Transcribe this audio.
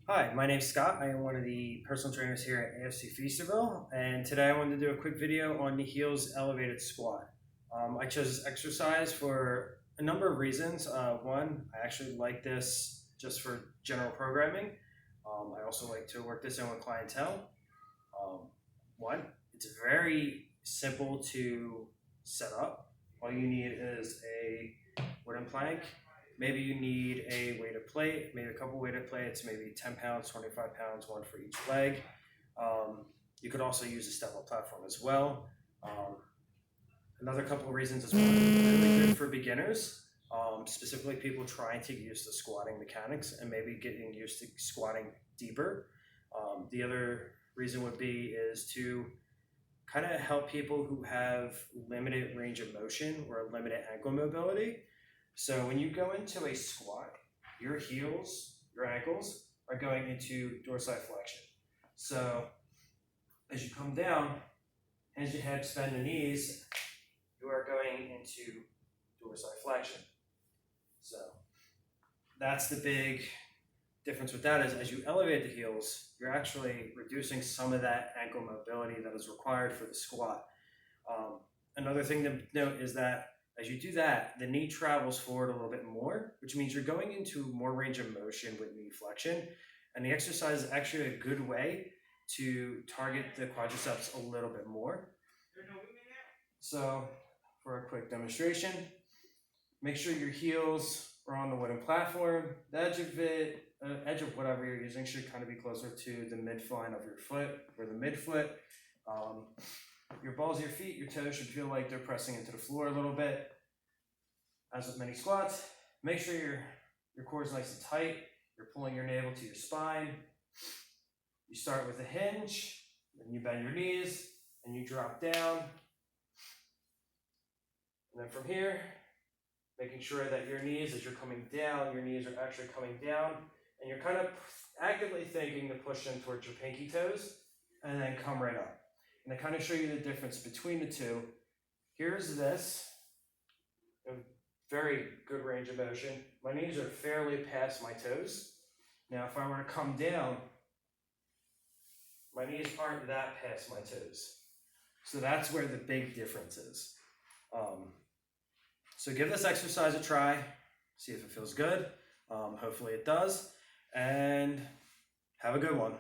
Hi, my name's Scott. I am one of the personal trainers here at AFC Feasterville, and today I wanted to do a quick video on the heels elevated squat. I chose this exercise for a number of reasons. One, I actually like this just for general programming. I also like to work this in with clientele. Um, One, it's very simple to set up. All you need is a wooden plank. Maybe you need a weighted plate, maybe a couple weighted plates, maybe 10 pounds, 25 pounds, one for each leg. You could also use a step-up platform as well. Another couple of reasons as well, really good for beginners, specifically people trying to use the squatting mechanics and maybe getting used to squatting deeper. The other reason would be is to kind of help people who have limited range of motion or limited ankle mobility. So when you go into a squat, your heels, your ankles are going into dorsiflexion. So as you come down, as your hips bend the knees, you are going into dorsiflexion. So that's the big difference with that is as you elevate the heels, you're actually reducing some of that ankle mobility that is required for the squat. Another thing to note is that as you do that, the knee travels forward a little bit more, which means you're going into more range of motion with knee flexion. And the exercise is actually a good way to target the quadriceps a little bit more. So for a quick demonstration, make sure your heels are on the wooden platform. The edge of whatever you're using should kind of be closer to the midline of your foot or the midfoot. Your balls of your feet, your toes should feel like they're pressing into the floor a little bit. As with many squats, make sure your core is nice and tight. You're pulling your navel to your spine. You start with a hinge, then you bend your knees, and you drop down. And then from here, making sure that your knees, as you're coming down, your knees are actually coming down, and you're kind of actively thinking to push them towards your pinky toes, and then come right up. And to kind of show you the difference between the two, here's this, a very good range of motion. My knees are fairly past my toes. Now, if I were to come down, my knees aren't that past my toes. So that's where the big difference is. So give this exercise a try, see if it feels good. Hopefully it does, and have a good one.